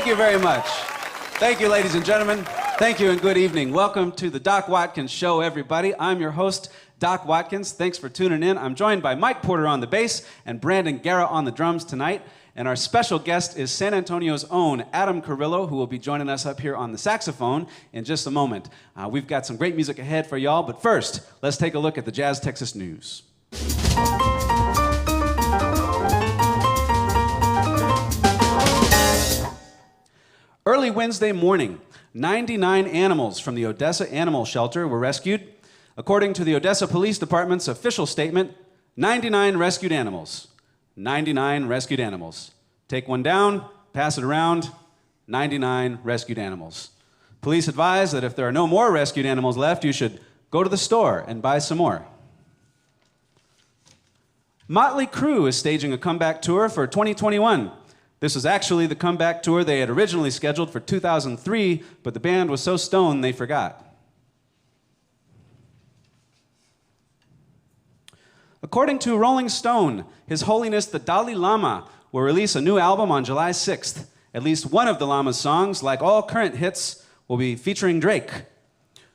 Thank you very much. Thank you, ladies and gentlemen. Thank you and good evening. Welcome to the Doc Watkins Show, everybody. I'm your host, Doc Watkins. Thanks for tuning in. I'm joined by Mike Porter on the bass and Brandon Guerra on the drums tonight. And our special guest is San Antonio's own Adam Carrillo, who will be joining us up here on the saxophone in just a moment. We've got some great music ahead for y'all, but first, let's take a look at the Jazz Texas news. Early Wednesday morning, 99 animals from the Odessa Animal Shelter were rescued. According to the Odessa Police Department's official statement, 99 rescued animals. 99 rescued animals. Take one down, pass it around, 99 rescued animals. Police advise that if there are no more rescued animals left, you should go to the store and buy some more. Motley Crue is staging a comeback tour for 2021. This was actually the comeback tour they had originally scheduled for 2003, but the band was so stoned they forgot. According to Rolling Stone, His Holiness the Dalai Lama will release a new album on July 6th. At least one of the Lama's songs, like all current hits, will be featuring Drake.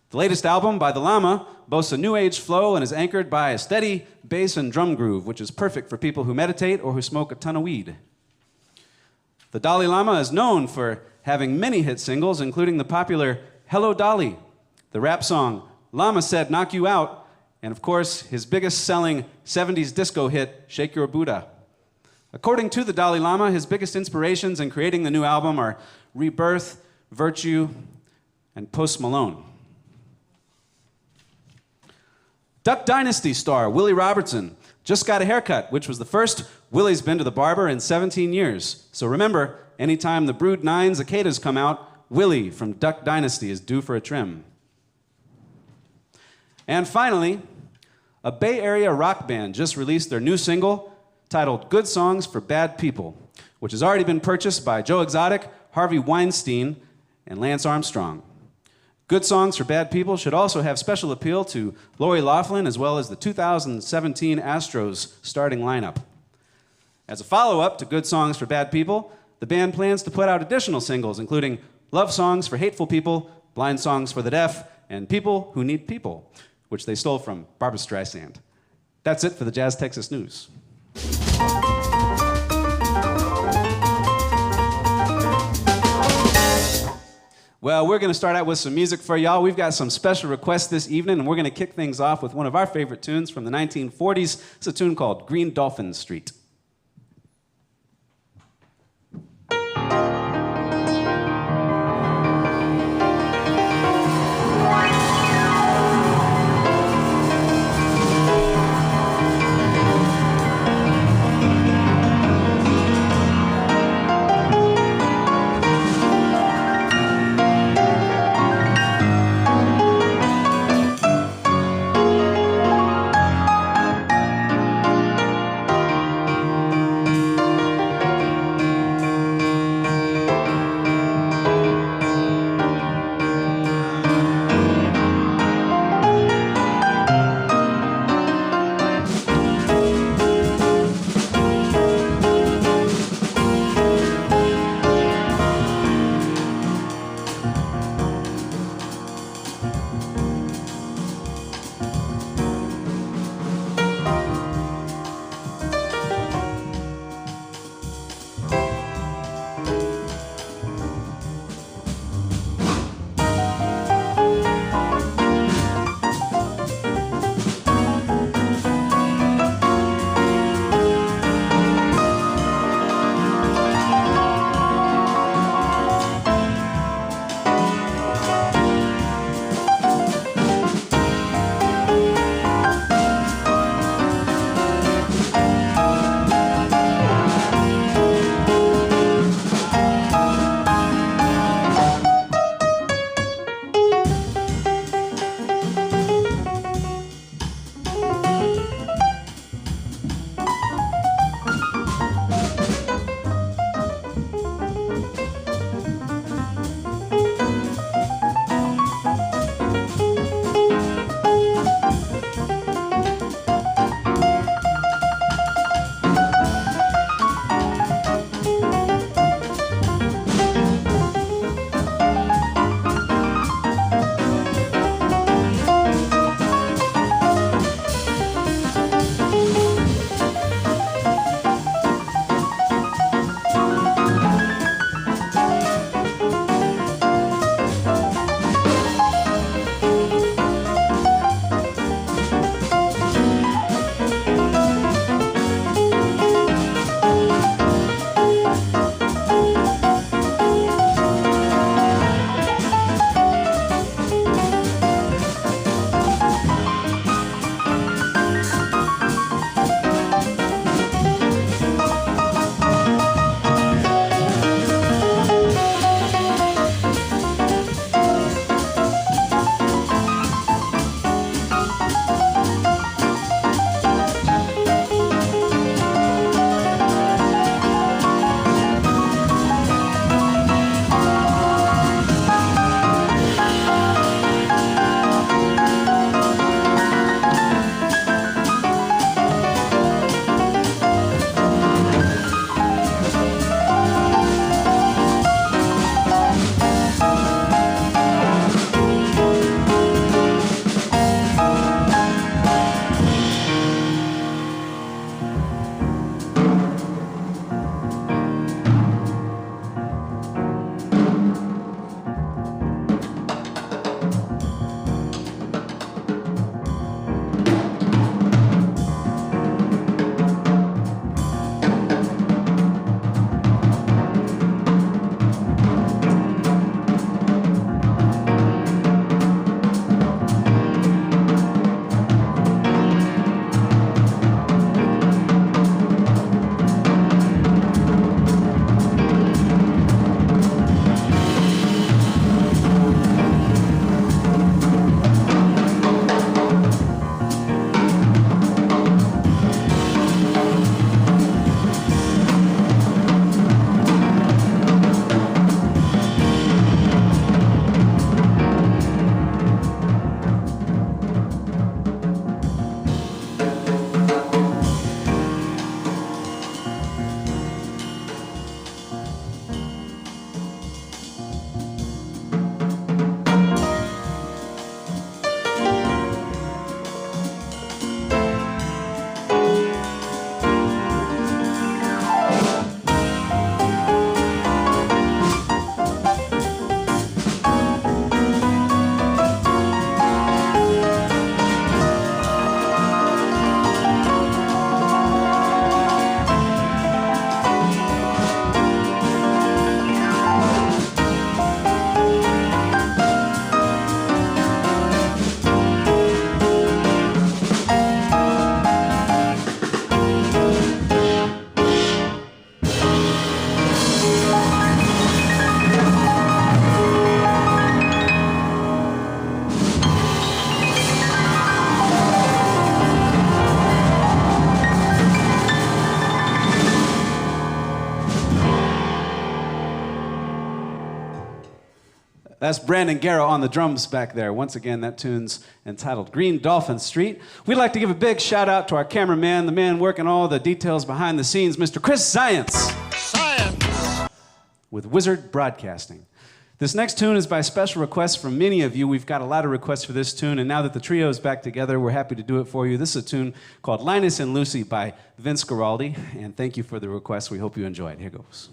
The latest album by the Lama boasts a new age flow and is anchored by a steady bass and drum groove, which is perfect for people who meditate or who smoke a ton of weed. The Dalai Lama is known for having many hit singles, including the popular Hello Dolly, the rap song Lama Said Knock You Out, and of course, his biggest selling 70s disco hit, Shake Your Buddha. According to the Dalai Lama, his biggest inspirations in creating the new album are Rebirth, Virtue, and Post Malone. Duck Dynasty star Willie Robertson just got a haircut, which was the first Willie's been to the barber in 17 years. So remember, anytime the Brood 9 cicadas come out, Willie from Duck Dynasty is due for a trim. And finally, a Bay Area rock band just released their new single titled Good Songs for Bad People, which has already been purchased by Joe Exotic, Harvey Weinstein, and Lance Armstrong. Good Songs for Bad People should also have special appeal to Lori Loughlin as well as the 2017 Astros starting lineup. As a follow-up to Good Songs for Bad People, the band plans to put out additional singles, including Love Songs for Hateful People, Blind Songs for the Deaf, and People Who Need People, which they stole from Barbra Streisand. That's it for the Jazz Texas News. Well, we're going to start out with some music for y'all. We've got some special requests this evening, and we're going to kick things off with one of our favorite tunes from the 1940s. It's a tune called Green Dolphin Street. That's Brandon Guerra on the drums back there. Once again, that tune's entitled Green Dolphin Street. We'd like to give a big shout out to our cameraman, the man working all the details behind the scenes, Mr. Chris Science. With Wizard Broadcasting. This next tune is by special request from many of you. We've got a lot of requests for this tune, and now that the trio is back together, we're happy to do it for you. This is a tune called Linus and Lucy by Vince Guaraldi, and thank you for the request. We hope you enjoy it. Here goes.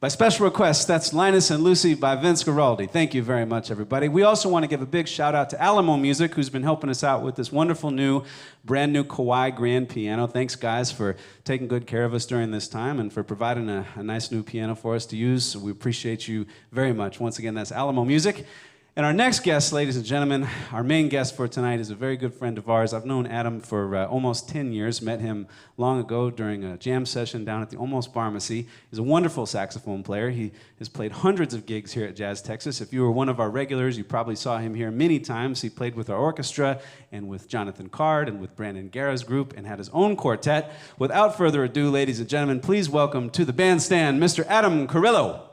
By special request, that's Linus and Lucy by Vince Guaraldi. Thank you very much, everybody. We also want to give a big shout out to Alamo Music, who's been helping us out with this wonderful new, brand new Kawai grand piano. Thanks, guys, for taking good care of us during this time and for providing a nice new piano for us to use. We appreciate you very much. Once again, that's Alamo Music. And our next guest, ladies and gentlemen, our main guest for tonight is a very good friend of ours. I've known Adam for almost 10 years, met him long ago during a jam session down at the Almost Pharmacy. He's a wonderful saxophone player. He has played hundreds of gigs here at Jazz Texas. If you were one of our regulars, you probably saw him here many times. He played with our orchestra and with Jonathan Card and with Brandon Guerra's group and had his own quartet. Without further ado, ladies and gentlemen, please welcome to the bandstand, Mr. Adam Carrillo.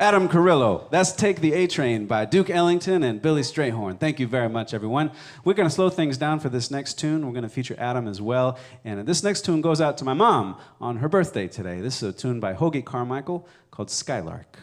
Adam Carrillo. That's Take the A Train by Duke Ellington and Billy Strayhorn. Thank you very much, everyone. We're going to slow things down for this next tune. We're going to feature Adam as well. And this next tune goes out to my mom on her birthday today. This is a tune by Hoagie Carmichael called Skylark.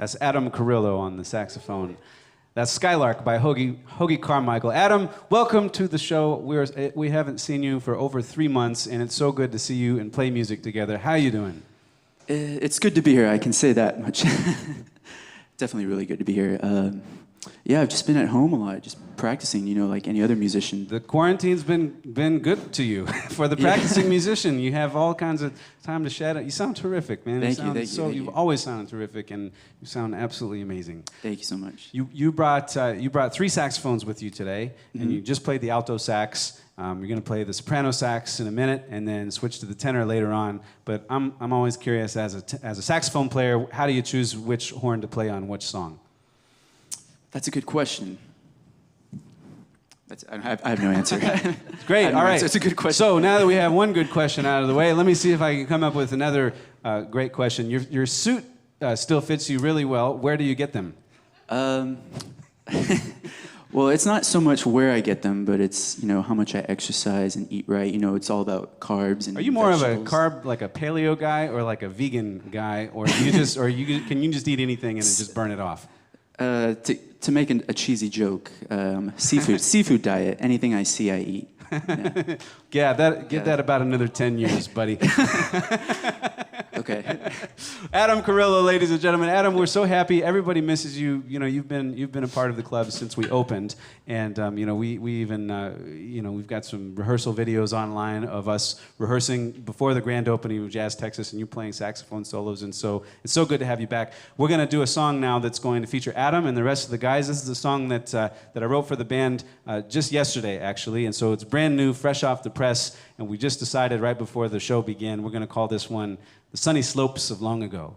That's Adam Carrillo on the saxophone. That's Skylark by Hoagie Carmichael. Adam, welcome to the show. We haven't seen you for over 3 months, and it's so good to see you and play music together. How are you doing? It's good to be here, I can say that much. Definitely really good to be here. Yeah, I've just been at home a lot, just practicing, you know, like any other musician. The quarantine's been good to you. For the practicing musician, you have all kinds of time to shadow. You sound terrific, man. Thank you. You've always sounded terrific, and you sound absolutely amazing. Thank you so much. You brought 3 saxophones with you today, and you just played the alto sax. You're going to play the soprano sax in a minute, and then switch to the tenor later on. But I'm always curious, as a saxophone player, how do you choose which horn to play on which song? That's a good question. I have no answer. Great, all right. It's a good question. So now that we have one good question out of the way, let me see if I can come up with another great question. Your suit still fits you really well. Where do you get them? Well, it's not so much where I get them, but it's, you know, how much I exercise and eat right. You know, it's all about carbs and Are you more vegetables. of a carb, like a paleo guy, or like a vegan guy, or can you just eat anything and then just burn it off? To make a cheesy joke, seafood diet. Anything I see, I eat. Yeah. Get that about another 10 years, buddy. Okay. Adam Carrillo, ladies and gentlemen. Adam, we're so happy. Everybody misses you. You know, you've been a part of the club since we opened, and you know, we even we've got some rehearsal videos online of us rehearsing before the grand opening of Jazz Texas, and you playing saxophone solos, and so it's so good to have you back. We're going to do a song now that's going to feature Adam and the rest of the guys. This is a song that I wrote for the band just yesterday, actually, and so it's brand new, fresh off the press, and we just decided right before the show began we're going to call this one "The Sunny Slopes of Long Ago."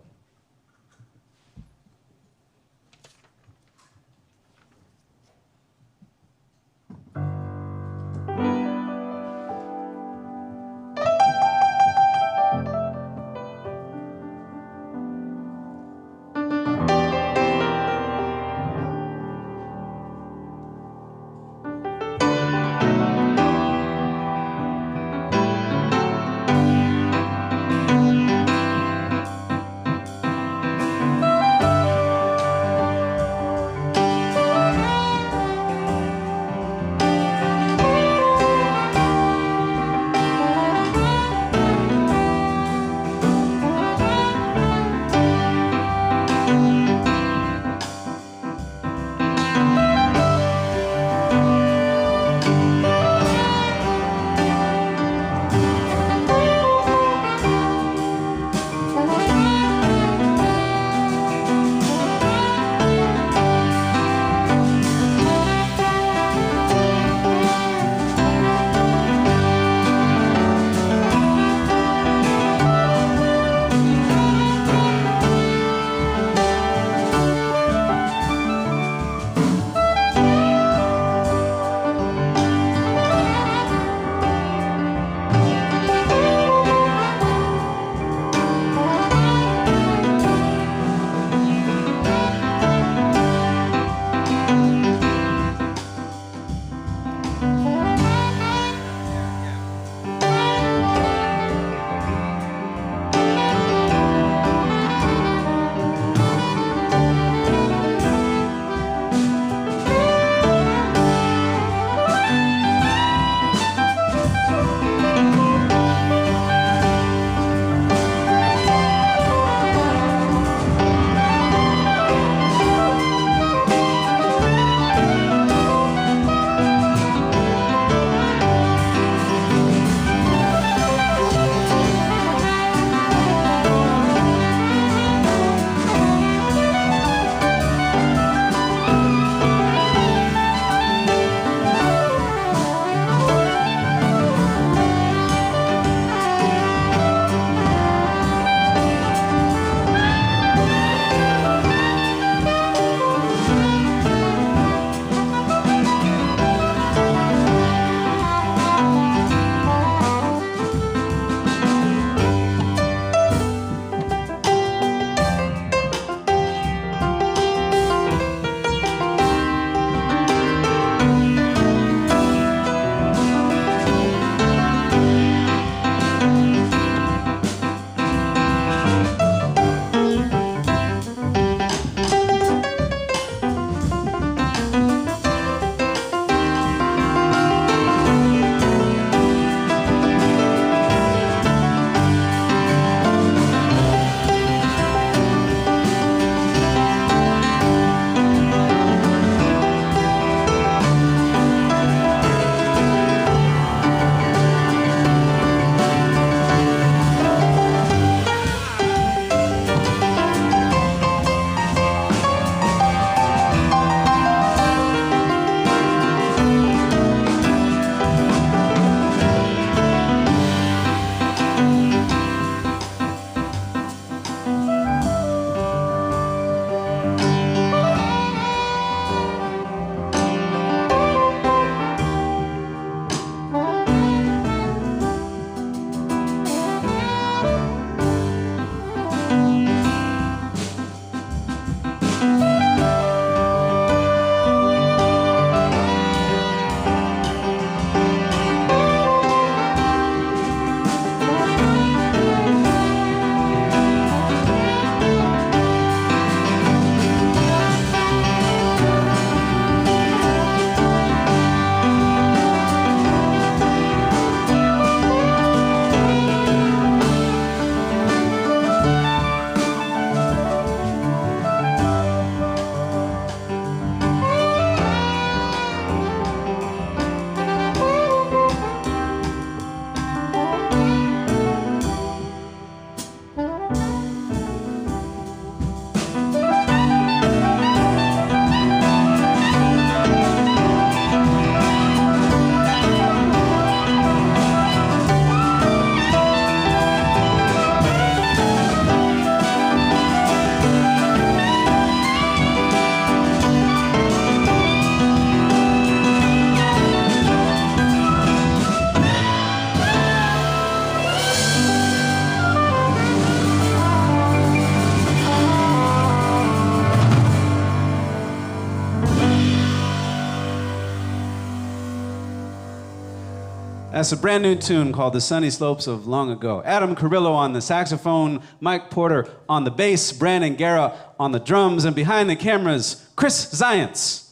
That's a brand new tune called The Sunny Slopes of Long Ago. Adam Carrillo on the saxophone, Mike Porter on the bass, Brandon Guerra on the drums, and behind the cameras, Chris Zients.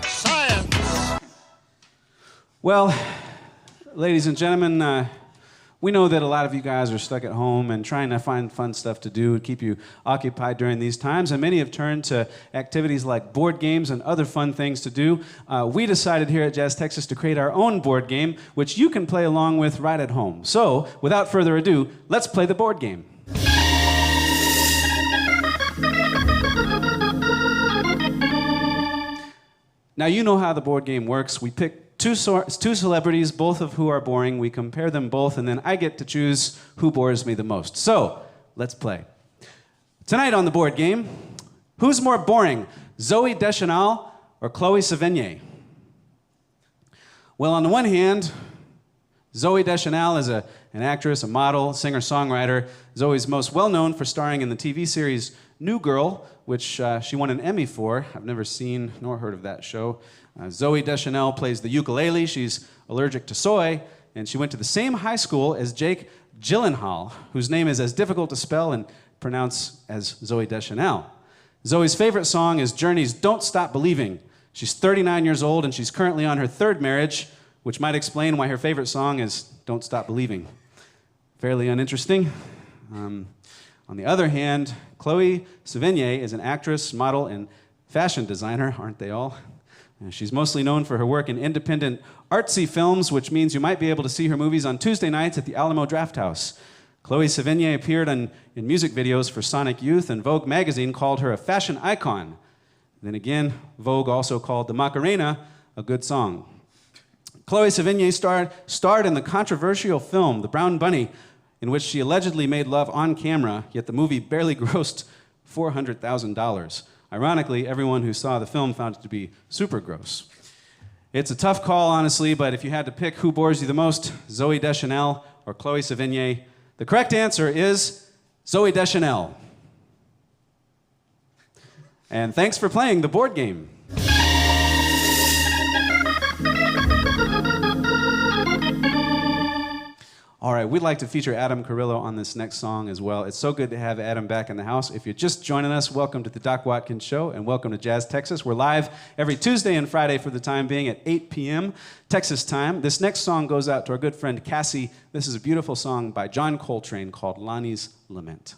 Science! Well, ladies and gentlemen, we know that a lot of you guys are stuck at home and trying to find fun stuff to do and keep you occupied during these times, and many have turned to activities like board games and other fun things to do. We decided here at Jazz Texas to create our own board game, which you can play along with right at home. So, without further ado, let's play the board game. Now, you know how the board game works. We pick two celebrities, both of who are boring. We compare them both, and then I get to choose who bores me the most. So, let's play. Tonight on the board game, who's more boring, Zooey Deschanel or Chloe Sevigny? Well, on the one hand, Zooey Deschanel is an actress, a model, singer-songwriter. Zoe's most well-known for starring in the TV series New Girl, which she won an Emmy for. I've never seen nor heard of that show. Zooey Deschanel plays the ukulele. She's allergic to soy, and she went to the same high school as Jake Gyllenhaal, whose name is as difficult to spell and pronounce as Zooey Deschanel. Zoe's favorite song is Journey's Don't Stop Believing. She's 39 years old, and she's currently on her third marriage, which might explain why her favorite song is Don't Stop Believing. Fairly uninteresting. On the other hand, Chloe Sevigny is an actress, model, and fashion designer, aren't they all? She's mostly known for her work in independent artsy films, which means you might be able to see her movies on Tuesday nights at the Alamo Drafthouse. Chloe Sevigny appeared in music videos for Sonic Youth, and Vogue magazine called her a fashion icon. Then again, Vogue also called the Macarena a good song. Chloe Sevigny starred in the controversial film The Brown Bunny, in which she allegedly made love on camera, yet the movie barely grossed $400,000. Ironically, everyone who saw the film found it to be super gross. It's a tough call, honestly, but if you had to pick who bores you the most, Zooey Deschanel or Chloe Sevigny, the correct answer is Zooey Deschanel. And thanks for playing the board game. All right, we'd like to feature Adam Carrillo on this next song as well. It's so good to have Adam back in the house. If you're just joining us, welcome to the Doc Watkins Show and welcome to Jazz Texas. We're live every Tuesday and Friday for the time being at 8 p.m. Texas time. This next song goes out to our good friend Cassie. This is a beautiful song by John Coltrane called Lonnie's Lament.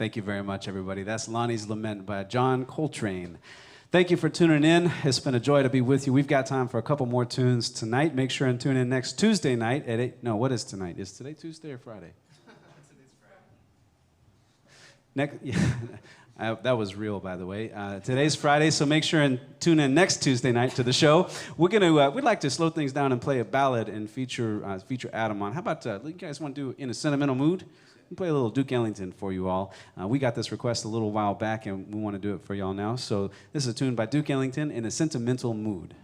Thank you very much, everybody. That's Lonnie's Lament by John Coltrane. Thank you for tuning in. It's been a joy to be with you. We've got time for a couple more tunes tonight. Make sure and tune in next Tuesday night at 8. No, what is tonight? Is today Tuesday or Friday? Today's Friday. That was real, by the way. Today's Friday, so make sure and tune in next Tuesday night to the show. We'd like to slow things down and play a ballad and feature Adam on. How about you guys want to do In a Sentimental Mood? We'll play a little Duke Ellington for you all. We got this request a little while back, and we want to do it for y'all now. So this is a tune by Duke Ellington, In a Sentimental Mood.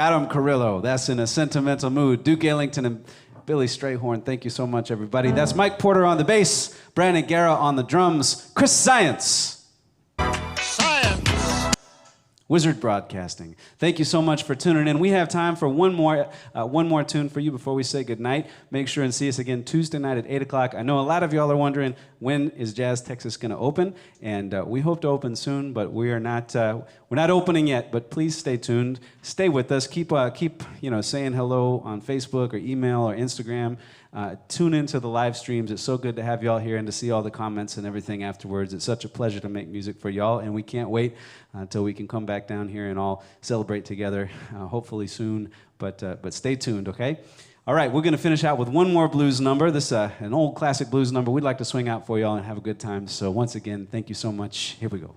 Adam Carrillo, that's In a Sentimental Mood. Duke Ellington and Billy Strayhorn, thank you so much, everybody. That's Mike Porter on the bass, Brandon Guerra on the drums, Chris Science. Science. Wizard Broadcasting. Thank you so much for tuning in. We have time for one more tune for you before we say goodnight. Make sure and see us again Tuesday night at 8 o'clock. I know a lot of y'all are wondering, when is Jazz Texas going to open? And we hope to open soon, but we're not opening yet. But please stay tuned. Stay with us. Keep saying hello on Facebook or email or Instagram. Tune into the live streams. It's so good to have y'all here and to see all the comments and everything afterwards. It's such a pleasure to make music for y'all, and we can't wait until we can come back down here and all celebrate together, hopefully soon. But stay tuned, okay? All right, we're going to finish out with one more blues number. This is an old classic blues number we'd like to swing out for y'all and have a good time. So once again, thank you so much. Here we go.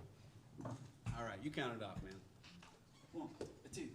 All right, you count it off, man. 1, 2.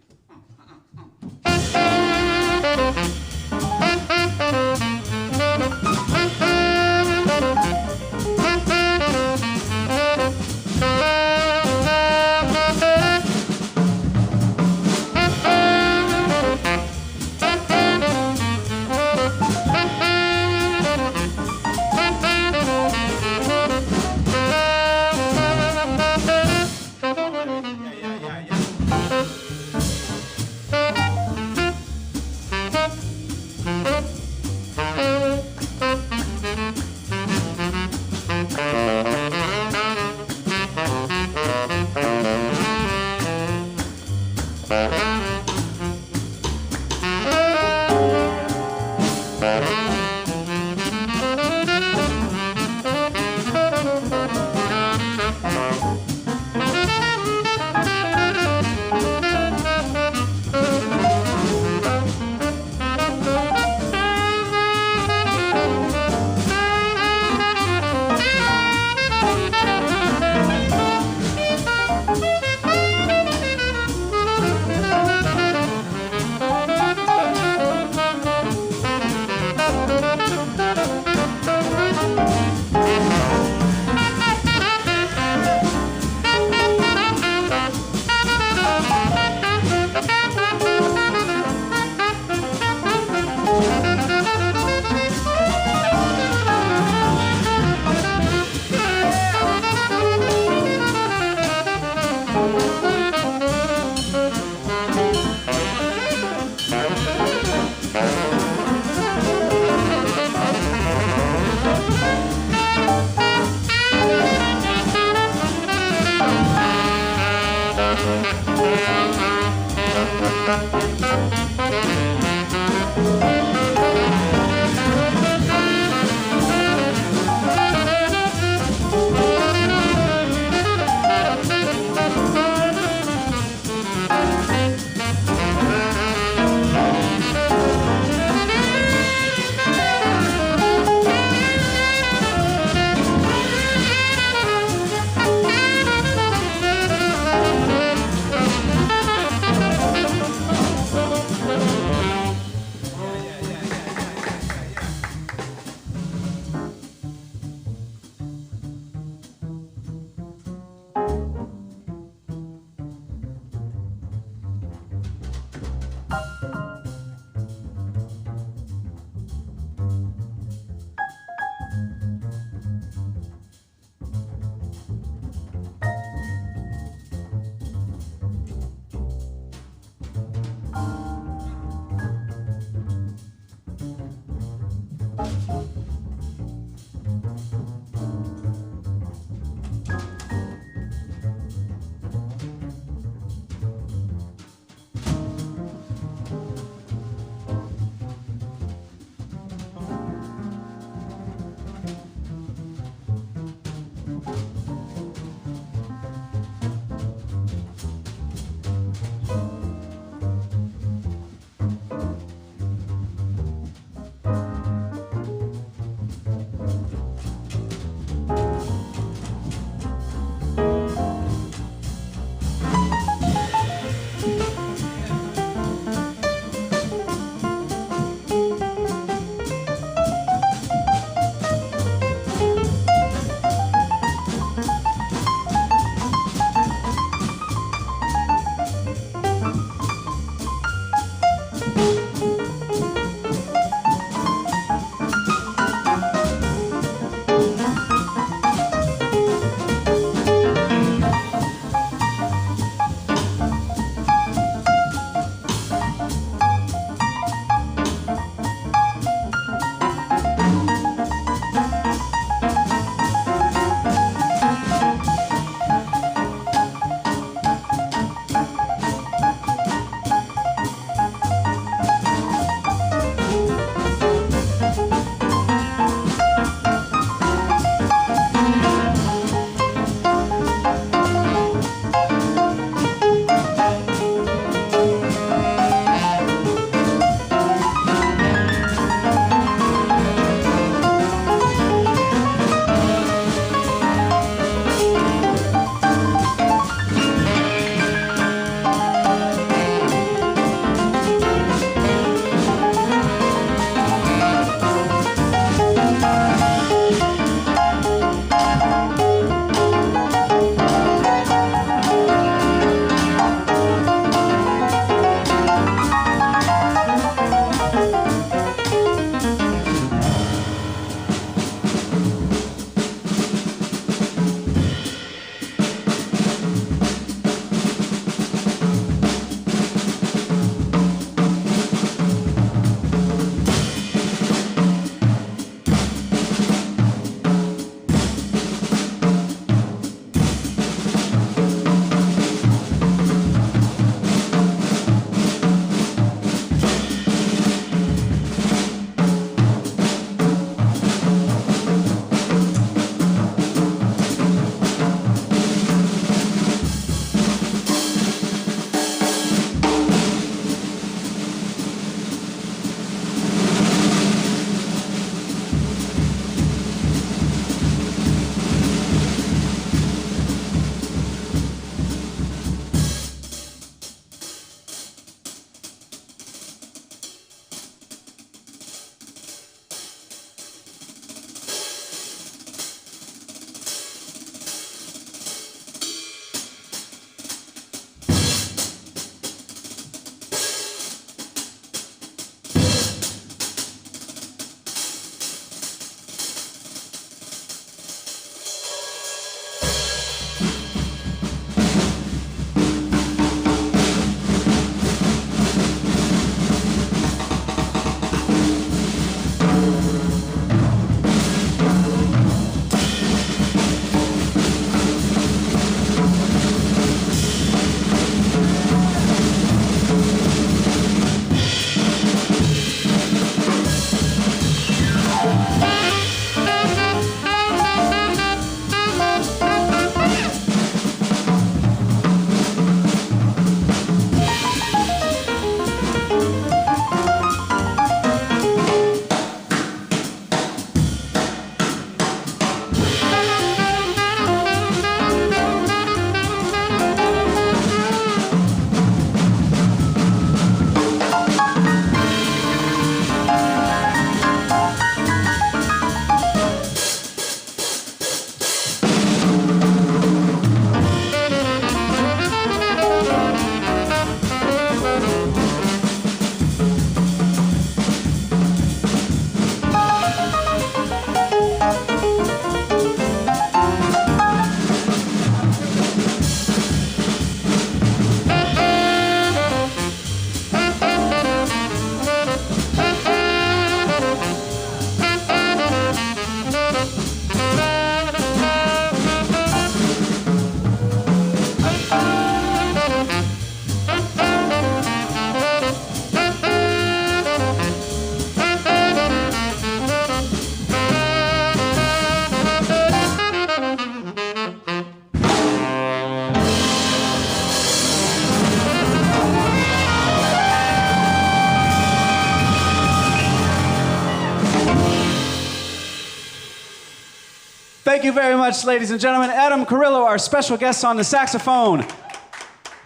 Thank you very much, ladies and gentlemen. Adam Carrillo, our special guest on the saxophone.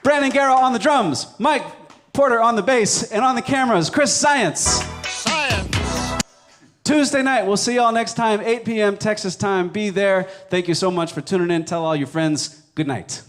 Brandon Guerra on the drums. Mike Porter on the bass. And on the cameras, Chris Science. Tuesday night, we'll see y'all next time, 8 p.m. Texas time. Be there. Thank you so much for tuning in. Tell all your friends good night.